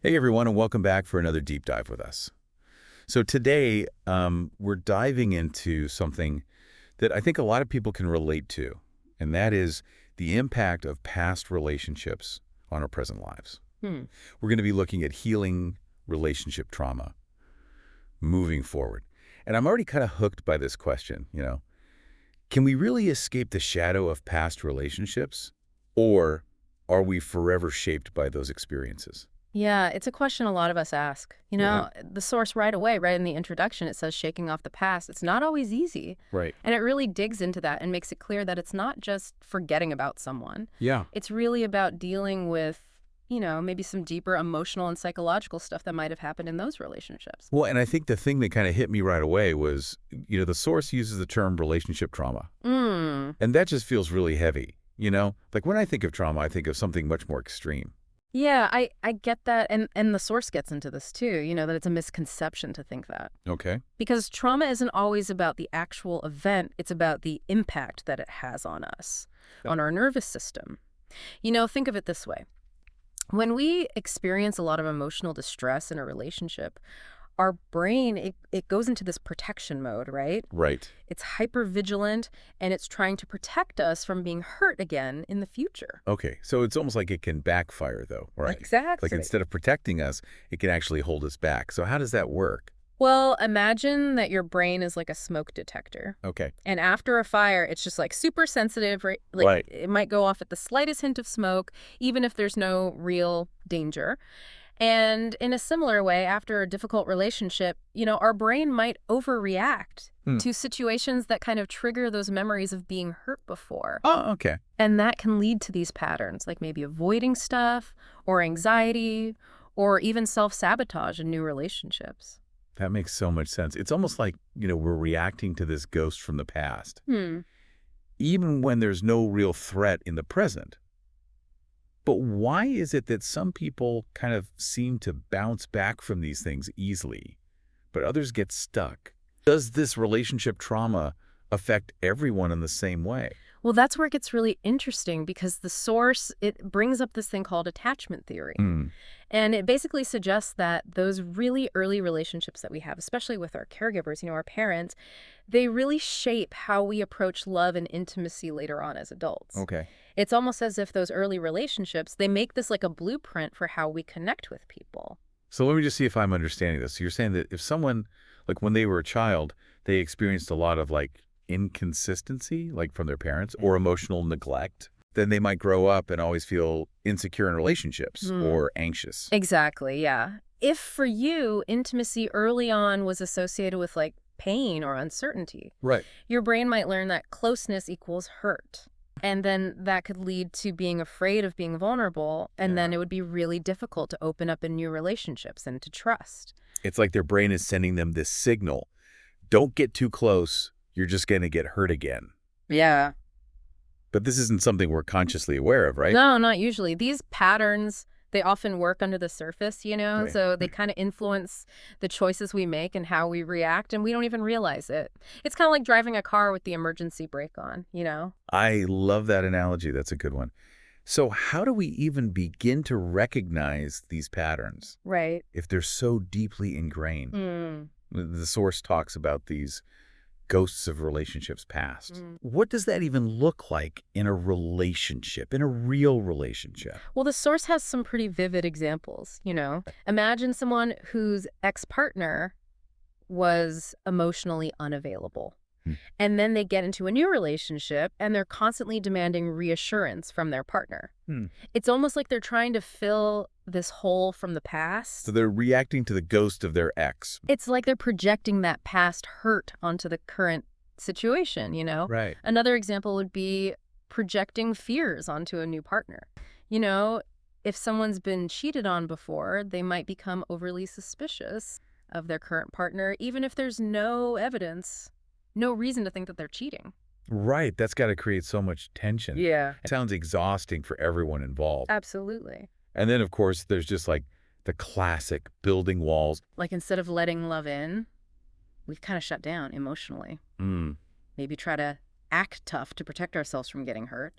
Hey everyone, and welcome back for another deep dive with us. So today, we're diving into something that I think a lot of people can relate to, and that is the impact of past relationships on our present lives. Hmm. We're going to be looking at healing relationship trauma, moving forward. And I'm already kind of hooked by this question. Can we really escape the shadow of past relationships, or are we forever shaped by those experiences? Yeah, it's a question a lot of us ask. Yeah. The source right away, right in the introduction, it says shaking off the past. It's not always easy. Right. And it really digs into that and makes it clear that it's not just forgetting about someone. Yeah. It's really about dealing with, maybe some deeper emotional and psychological stuff that might have happened in those relationships. Well, and I think the thing that kind of hit me right away was, the source uses the term relationship trauma. Mm. And that just feels really heavy. Like when I think of trauma, I think of something much more extreme. Yeah, I get that. And the source gets into this too, that it's a misconception to think that. Okay. Because trauma isn't always about the actual event, it's about the impact that it has on us, Yeah. on our nervous system. Think of it this way. When we experience a lot of emotional distress in a relationship, our brain, it goes into this protection mode, right? Right. It's hypervigilant and it's trying to protect us from being hurt again in the future. Okay. So it's almost like it can backfire, though, right? Like Exactly. instead of protecting us, it can actually hold us back. So how does that work? Well, imagine that your brain is like a smoke detector. Okay. And after a fire, it's just like super sensitive, right? Like Right. it might go off at the slightest hint of smoke, even if there's no real danger. And in a similar way, after a difficult relationship, our brain might overreact Hmm. to situations that kind of trigger those memories of being hurt before. Oh, okay. And that can lead to these patterns, like maybe avoiding stuff or anxiety or even self-sabotage in new relationships. That makes so much sense. It's almost like, we're reacting to this ghost from the past, Hmm. even when there's no real threat in the present. But why is it that some people kind of seem to bounce back from these things easily, but others get stuck? Does this relationship trauma affect everyone in the same way? Well, that's where it gets really interesting because the source, it brings up this thing called attachment theory. Hmm. And it basically suggests that those really early relationships that we have, especially with our caregivers, our parents, they really shape how we approach love and intimacy later on as adults. Okay. It's almost as if those early relationships, they make this like a blueprint for how we connect with people. So let me just see if I'm understanding this. So you're saying that if someone, like when they were a child, they experienced a lot of like inconsistency, like from their parents, or emotional neglect, then they might grow up and always feel insecure in relationships Hmm. or anxious. Exactly, yeah. If for you, intimacy early on was associated with like pain or uncertainty, Right. your brain might learn that closeness equals hurt. And then that could lead to being afraid of being vulnerable. And then Yeah. it would be really difficult to open up in new relationships and to trust. It's like their brain is sending them this signal. Don't get too close. You're just going to get hurt again. Yeah. But this isn't something we're consciously aware of, right? No, not usually. These patterns, they often work under the surface, Right. so they kind of influence the choices we make and how we react, and we don't even realize it. It's kind of like driving a car with the emergency brake on. I love that analogy. That's a good one. So how do we even begin to recognize these patterns Right. if they're so deeply ingrained? Mm. The source talks about these ghosts of relationships past. Mm. What does that even look like in a relationship, in a real relationship? Well, the source has some pretty vivid examples. Imagine someone whose ex-partner was emotionally unavailable. Hmm. And then they get into a new relationship and they're constantly demanding reassurance from their partner. Hmm. It's almost like they're trying to fill this hole from the past. So they're reacting to the ghost of their ex. It's like they're projecting that past hurt onto the current situation. Right. Another example would be projecting fears onto a new partner. You know, if someone's been cheated on before, they might become overly suspicious of their current partner, even if there's no evidence, no reason to think that they're cheating. Right. That's got to create so much tension. Yeah, It sounds exhausting for everyone involved. absolutely. And then, of course, there's just like the classic building walls. Like instead of letting love in, we've kind of shut down emotionally. Mm. Maybe try to act tough to protect ourselves from getting hurt.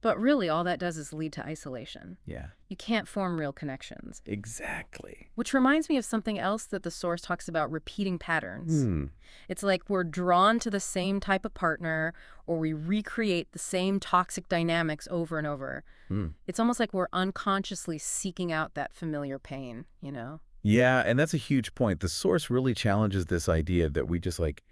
But really, all that does is lead to isolation. Yeah. You can't form real connections. Exactly. Which reminds me of something else that the source talks about: repeating patterns. Hmm. It's like we're drawn to the same type of partner, or we recreate the same toxic dynamics over and over. Hmm. It's almost like we're unconsciously seeking out that familiar pain, you know? Yeah, and that's a huge point. The source really challenges this idea that we just like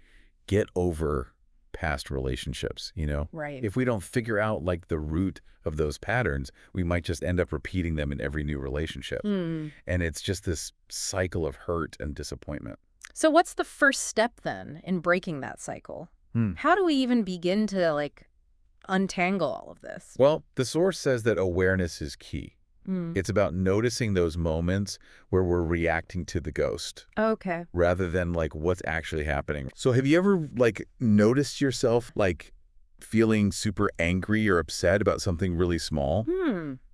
get over past relationships, you know? Right. If we don't figure out like the root of those patterns, we might just end up repeating them in every new relationship. Hmm. And it's just this cycle of hurt and disappointment. So what's the first step then in breaking that cycle? Hmm. How do we even begin to untangle all of this? Well, the source says that awareness is key. Hmm. It's about noticing those moments where we're reacting to the ghost Okay. rather than like what's actually happening. So have you ever like noticed yourself like feeling super angry or upset about something really small?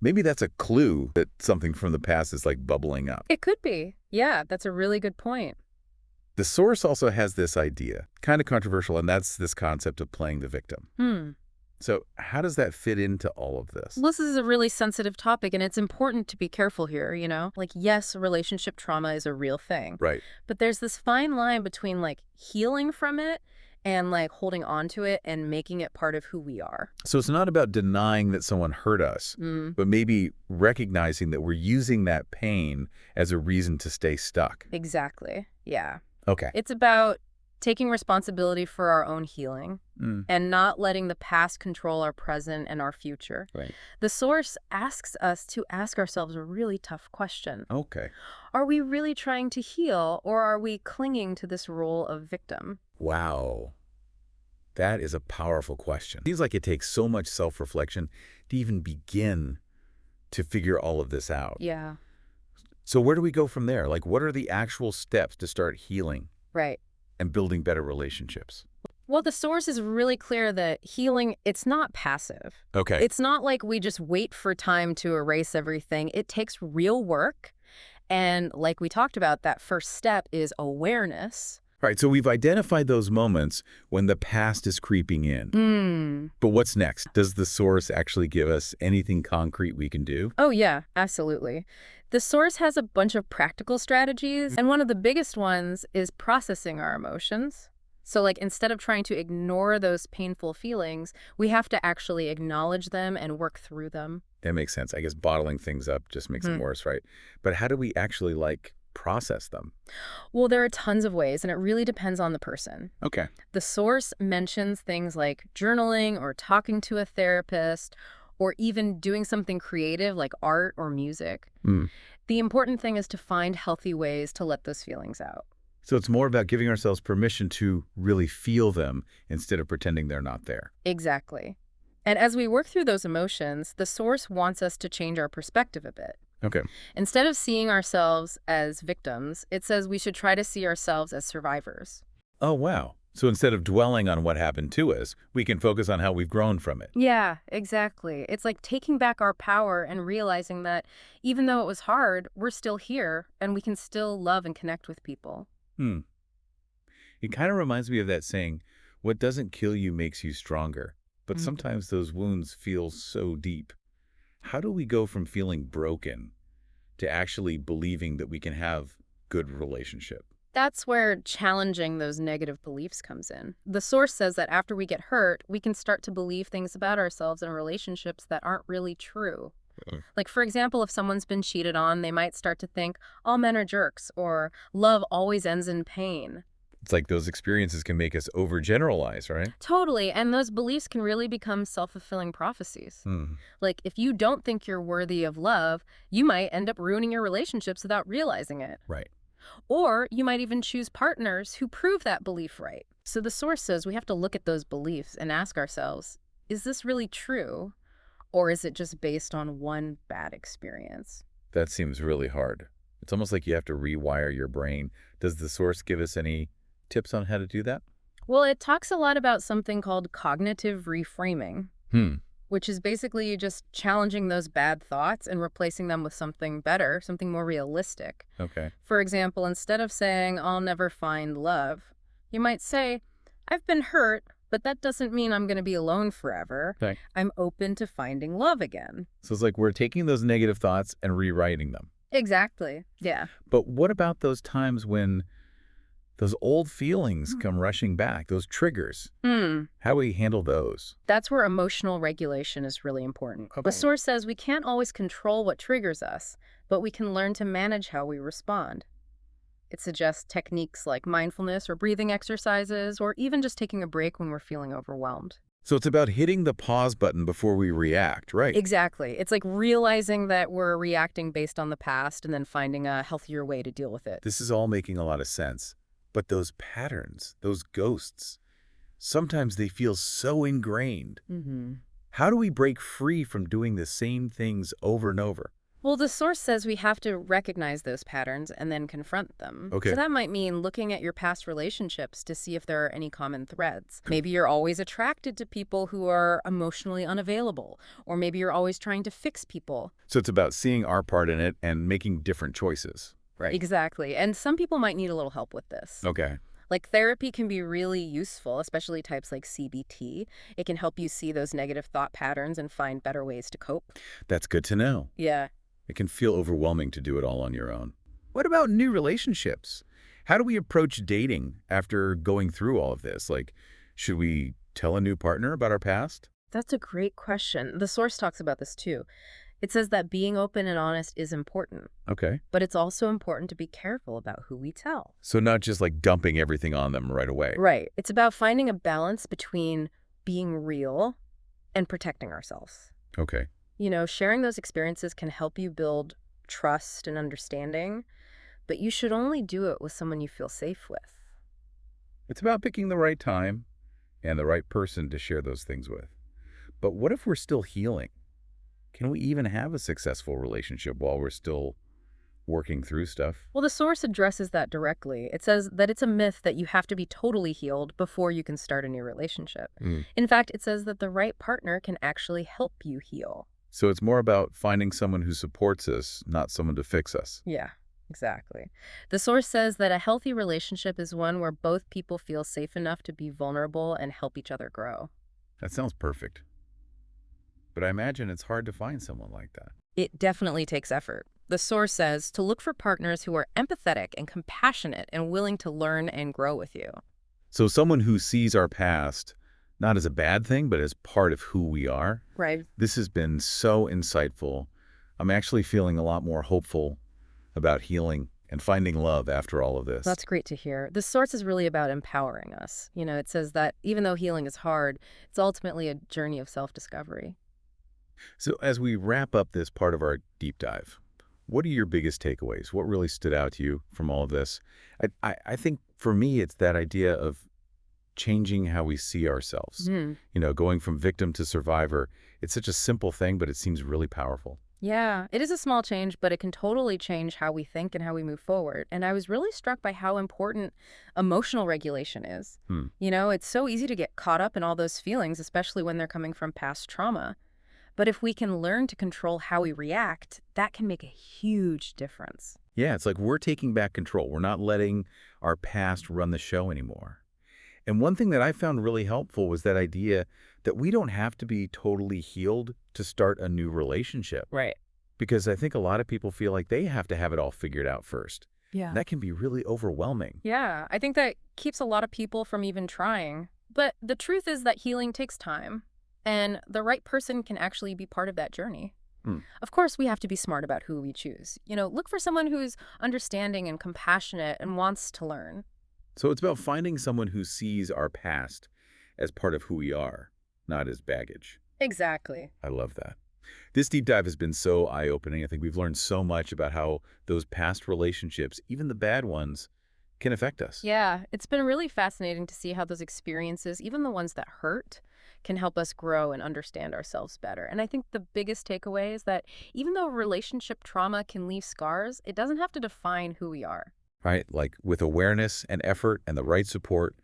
Maybe that's a clue that something from the past is like bubbling up. It could be. Yeah, that's a really good point. The source also has this idea, kind of controversial, and that's this concept of playing the victim. So how does that fit into all of this? Well, this is a really sensitive topic, and it's important to be careful here, you know? Like, yes, relationship trauma is a real thing. Right. But there's this fine line between, healing from it and, holding on to it and making it part of who we are. So it's not about denying that someone hurt us, but maybe recognizing that we're using that pain as a reason to stay stuck. Exactly. Yeah. Okay. It's about taking responsibility for our own healing and not letting the past control our present and our future. Right. The source asks us to ask ourselves a really tough question. Okay. Are we really trying to heal, or are we clinging to this role of victim? Wow. That is a powerful question. Seems like it takes so much self-reflection to even begin to figure all of this out. Yeah. So where do we go from there? Like, what are the actual steps to start healing Right. and building better relationships? Well, the source is really clear that healing, it's not passive. Okay. It's not like we just wait for time to erase everything. It takes real work. And like we talked about, that first step is awareness. All right, so we've identified those moments when the past is creeping in. But what's next? Does the source actually give us anything concrete we can do? Oh, yeah, absolutely. The source has a bunch of practical strategies, and one of the biggest ones is processing our emotions. So, instead of trying to ignore those painful feelings, we have to actually acknowledge them and work through them. That makes sense. I guess bottling things up just makes it worse, right? But how do we actually, process them? Well, there are tons of ways, and it really depends on the person. Okay. The source mentions things like journaling or talking to a therapist, or even doing something creative like art or music. The important thing is to find healthy ways to let those feelings out. So it's more about giving ourselves permission to really feel them instead of pretending they're not there. Exactly. And as we work through those emotions, the source wants us to change our perspective a bit. Okay. Instead of seeing ourselves as victims, it says we should try to see ourselves as survivors. Oh, wow. So instead of dwelling on what happened to us, we can focus on how we've grown from it. Yeah, exactly. It's like taking back our power and realizing that even though it was hard, we're still here and we can still love and connect with people. It kind of reminds me of that saying, what doesn't kill you makes you stronger. But sometimes those wounds feel so deep. How do we go from feeling broken to actually believing that we can have good relationship? That's where challenging those negative beliefs comes in. The source says that after we get hurt, we can start to believe things about ourselves and relationships that aren't really true. Like, for example, if someone's been cheated on, they might start to think, all men are jerks, or love always ends in pain. It's like those experiences can make us overgeneralize, right? Totally, and those beliefs can really become self-fulfilling prophecies. Like, if you don't think you're worthy of love, you might end up ruining your relationships without realizing it. Right. Or you might even choose partners who prove that belief right. So the source says we have to look at those beliefs and ask ourselves, is this really true? Or is it just based on one bad experience? That seems really hard. It's almost like you have to rewire your brain. Does the source give us any tips on how to do that? Well, it talks a lot about something called cognitive reframing, which is basically just challenging those bad thoughts and replacing them with something better, something more realistic. Okay. For example, instead of saying, I'll never find love, you might say, I've been hurt, but that doesn't mean I'm going to be alone forever. Okay. I'm open to finding love again. So it's like we're taking those negative thoughts and rewriting them. Exactly. Yeah. But what about those times when those old feelings come rushing back, those triggers? How do we handle those? That's where emotional regulation is really important. The source says we can't always control what triggers us, but we can learn to manage how we respond. It suggests techniques like mindfulness or breathing exercises, or even just taking a break when we're feeling overwhelmed. So it's about hitting the pause button before we react, right? Exactly. It's like realizing that we're reacting based on the past and then finding a healthier way to deal with it. This is all making a lot of sense. But those patterns, those ghosts, sometimes they feel so ingrained. How do we break free from doing the same things over and over? Well, the source says we have to recognize those patterns and then confront them. Okay. So that might mean looking at your past relationships to see if there are any common threads. Maybe you're always attracted to people who are emotionally unavailable, or maybe you're always trying to fix people. So it's about seeing our part in it and making different choices, right? Exactly. And some people might need a little help with this. Okay. Like therapy can be really useful, especially types like CBT. It can help you see those negative thought patterns and find better ways to cope. That's good to know. Yeah. It can feel overwhelming to do it all on your own. What about new relationships? How do we approach dating after going through all of this? Like, should we tell a new partner about our past? That's a great question. The source talks about this too. It says that being open and honest is important, Okay. but it's also important to be careful about who we tell. So not just like dumping everything on them right away. Right. It's about finding a balance between being real and protecting ourselves. Okay. You know, sharing those experiences can help you build trust and understanding, but you should only do it with someone you feel safe with. It's about picking the right time and the right person to share those things with. But what if we're still healing? Can we even have a successful relationship while we're still working through stuff? Well, the source addresses that directly. It says that it's a myth that you have to be totally healed before you can start a new relationship. In fact, it says that the right partner can actually help you heal. So it's more about finding someone who supports us, not someone to fix us. Yeah, exactly. The source says that a healthy relationship is one where both people feel safe enough to be vulnerable and help each other grow. That sounds perfect. But I imagine it's hard to find someone like that. It definitely takes effort. The source says to look for partners who are empathetic and compassionate and willing to learn and grow with you. So someone who sees our past, not as a bad thing, but as part of who we are. Right. This has been so insightful. I'm actually feeling a lot more hopeful about healing and finding love after all of this. That's great to hear. The source is really about empowering us. You know, it says that even though healing is hard, it's ultimately a journey of self-discovery. So as we wrap up this part of our deep dive, what are your biggest takeaways? What really stood out to you from all of this? I think for me, it's that idea of changing how we see ourselves. You know, going from victim to survivor. It's such a simple thing, but it seems really powerful. Yeah, it is a small change, but it can totally change how we think and how we move forward. And I was really struck by how important emotional regulation is. You know, it's so easy to get caught up in all those feelings, especially when they're coming from past trauma. But if we can learn to control how we react, that can make a huge difference. Yeah, it's like we're taking back control. We're not letting our past run the show anymore. And one thing that I found really helpful was that idea that we don't have to be totally healed to start a new relationship. Right. Because I think a lot of people feel like they have to have it all figured out first. Yeah. That can be really overwhelming. Yeah, I think that keeps a lot of people from even trying. But the truth is that healing takes time, and the right person can actually be part of that journey. Of course, we have to be smart about who we choose. You know, look for someone who's understanding and compassionate and wants to learn. So it's about finding someone who sees our past as part of who we are, not as baggage. Exactly. I love that. This deep dive has been so eye-opening. I think we've learned so much about how those past relationships, even the bad ones, can affect us. Yeah, it's been really fascinating to see how those experiences, even the ones that hurt, can help us grow and understand ourselves better. And I think the biggest takeaway is that even though relationship trauma can leave scars, it doesn't have to define who we are. Right? Like with awareness and effort and the right support,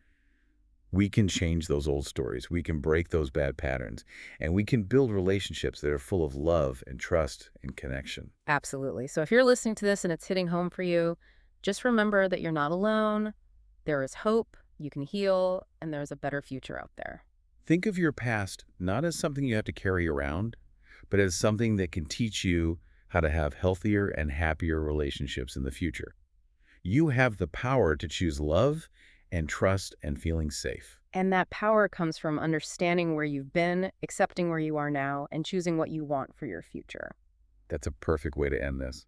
we can change those old stories. We can break those bad patterns, and we can build relationships that are full of love and trust and connection. Absolutely. So if you're listening to this and it's hitting home for you, just remember that you're not alone. There is hope, You can heal, and there's a better future out there. Think of your past not as something you have to carry around, but as something that can teach you how to have healthier and happier relationships in the future. You have the power to choose love and trust and feeling safe. And that power comes from understanding where you've been, accepting where you are now, and choosing what you want for your future. That's a perfect way to end this.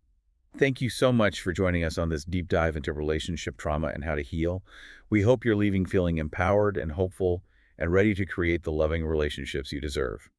Thank you so much for joining us on this deep dive into relationship trauma and how to heal. We hope you're leaving feeling empowered and hopeful and ready to create the loving relationships you deserve.